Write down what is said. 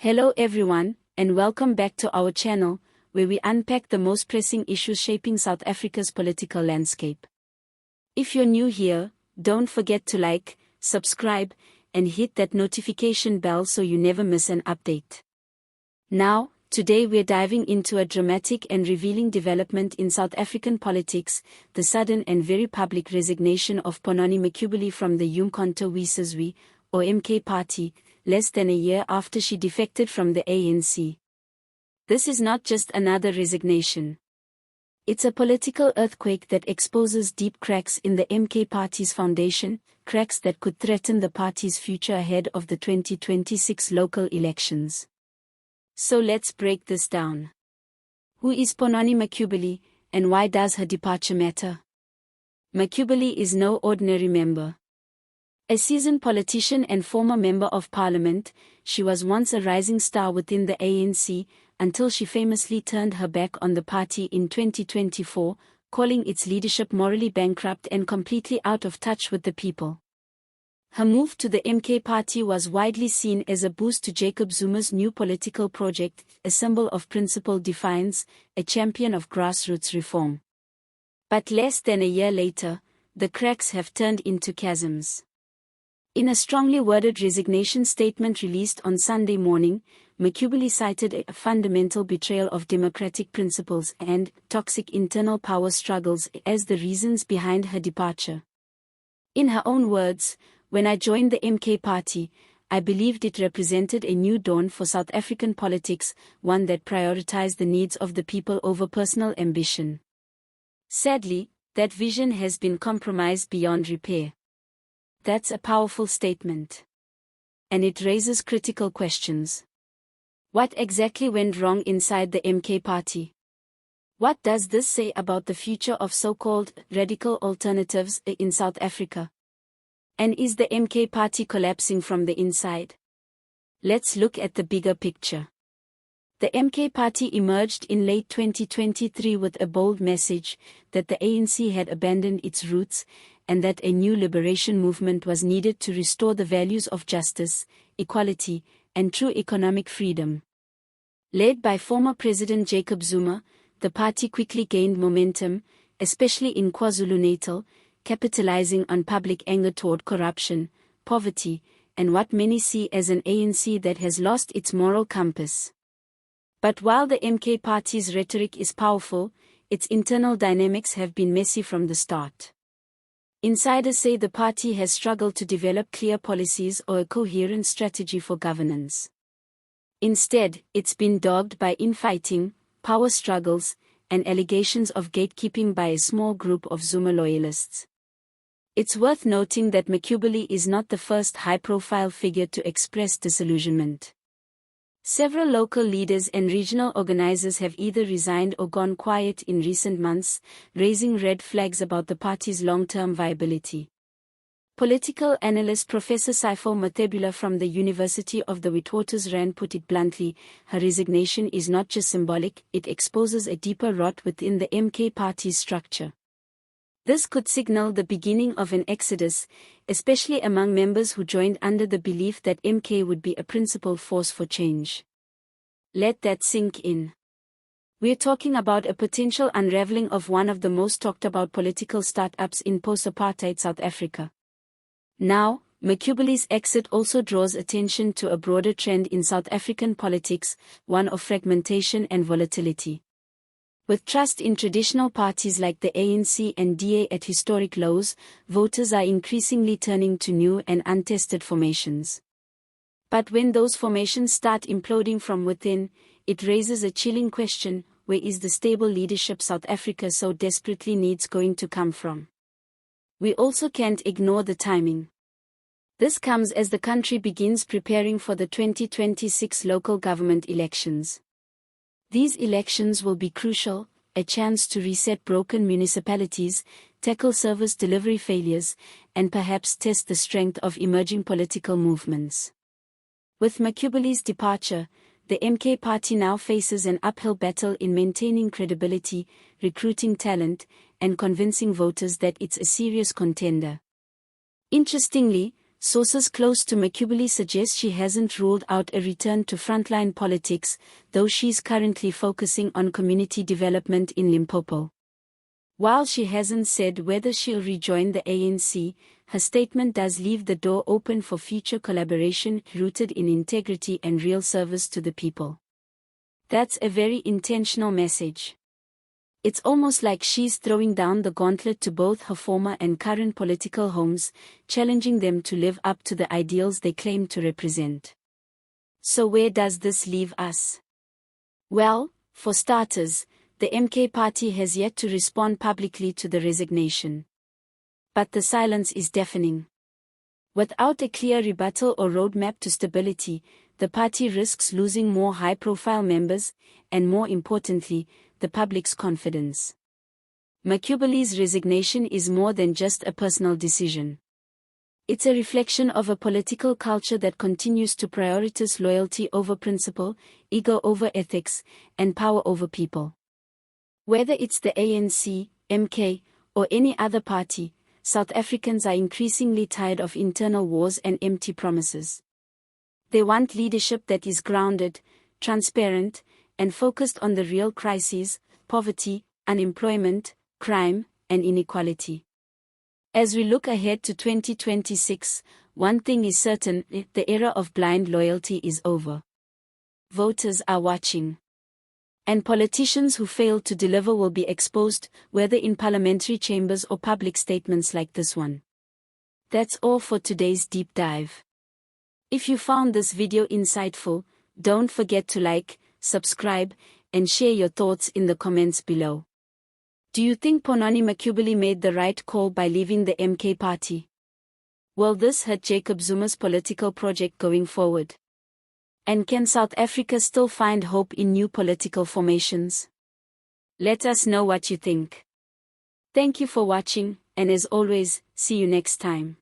Hello everyone, and welcome back to our channel, where we unpack the most pressing issues shaping South Africa's political landscape. If you're new here, don't forget to like, subscribe, and hit that notification bell so you never miss an update. Now, today we're diving into a dramatic and revealing development in South African politics, the sudden and very public resignation of Ponani Makhubele from the uMkhonto weSizwe, or MK party, less than a year after she defected from the ANC. This is not just another resignation. It's a political earthquake that exposes deep cracks in the MK party's foundation, cracks that could threaten the party's future ahead of the 2026 local elections. So let's break this down. Who is Ponani Makhubele, and why does her departure matter? Makhubele is no ordinary member. A seasoned politician and former member of parliament, she was once a rising star within the ANC, until she famously turned her back on the party in 2024, calling its leadership morally bankrupt and completely out of touch with the people. Her move to the MK party was widely seen as a boost to Jacob Zuma's new political project, a symbol of principled defiance, a champion of grassroots reform. But less than a year later, the cracks have turned into chasms. In a strongly worded resignation statement released on Sunday morning, Makhubele cited a fundamental betrayal of democratic principles and toxic internal power struggles as the reasons behind her departure. In her own words, "When I joined the MK party, I believed it represented a new dawn for South African politics, one that prioritized the needs of the people over personal ambition. Sadly, that vision has been compromised beyond repair." That's a powerful statement. And it raises critical questions. What exactly went wrong inside the MK party? What does this say about the future of so-called radical alternatives in South Africa? And is the MK party collapsing from the inside? Let's look at the bigger picture. The MK party emerged in late 2023 with a bold message that the ANC had abandoned its roots, and that a new liberation movement was needed to restore the values of justice, equality, and true economic freedom. Led by former President Jacob Zuma, the party quickly gained momentum, especially in KwaZulu-Natal, capitalizing on public anger toward corruption, poverty, and what many see as an ANC that has lost its moral compass. But while the MK party's rhetoric is powerful, its internal dynamics have been messy from the start. Insiders say the party has struggled to develop clear policies or a coherent strategy for governance. Instead, it's been dogged by infighting, power struggles, and allegations of gatekeeping by a small group of Zuma loyalists. It's worth noting that Makhubele is not the first high-profile figure to express disillusionment. Several local leaders and regional organizers have either resigned or gone quiet in recent months, raising red flags about the party's long-term viability. Political analyst Professor Sipho Mathebula from the University of the Witwatersrand put it bluntly: her resignation is not just symbolic, it exposes a deeper rot within the MK party's structure. This could signal the beginning of an exodus, especially among members who joined under the belief that MK would be a principal force for change. Let that sink in. We're talking about a potential unraveling of one of the most talked about political startups in post-apartheid South Africa. Now, Makhubele's exit also draws attention to a broader trend in South African politics, one of fragmentation and volatility. With trust in traditional parties like the ANC and DA at historic lows, voters are increasingly turning to new and untested formations. But when those formations start imploding from within, it raises a chilling question: where is the stable leadership South Africa so desperately needs going to come from? We also can't ignore the timing. This comes as the country begins preparing for the 2026 local government elections. These elections will be crucial, a chance to reset broken municipalities, tackle service delivery failures, and perhaps test the strength of emerging political movements. With Makhubele's departure, the MK party now faces an uphill battle in maintaining credibility, recruiting talent, and convincing voters that it's a serious contender. Interestingly, Sources close to Makhubele suggest she hasn't ruled out a return to frontline politics, though she's currently focusing on community development in Limpopo. While she hasn't said whether she'll rejoin the ANC, her statement does leave the door open for future collaboration rooted in integrity and real service to the people. That's a very intentional message. It's almost like she's throwing down the gauntlet to both her former and current political homes, challenging them to live up to the ideals they claim to represent. So where does this leave us? Well, for starters, the MK party has yet to respond publicly to the resignation. But the silence is deafening. Without a clear rebuttal or roadmap to stability, the party risks losing more high-profile members, and more importantly, the public's confidence. Makhubele's resignation is more than just a personal decision. It's a reflection of a political culture that continues to prioritize loyalty over principle, ego over ethics, and power over people. Whether it's the ANC, MK, or any other party, South Africans are increasingly tired of internal wars and empty promises. They want leadership that is grounded, transparent, and focused on the real crises: poverty, unemployment, crime, and inequality. As we look ahead to 2026, one thing is certain: the era of blind loyalty is over. Voters are watching. And politicians who fail to deliver will be exposed, whether in parliamentary chambers or public statements like this one. That's all for today's deep dive. If you found this video insightful, don't forget to like, subscribe, and share your thoughts in the comments below. Do you think Ponani Makhubele made the right call by leaving the MK party? Will this hurt Jacob Zuma's political project going forward? And can South Africa still find hope in new political formations? Let us know what you think. Thank you for watching, and as always, see you next time.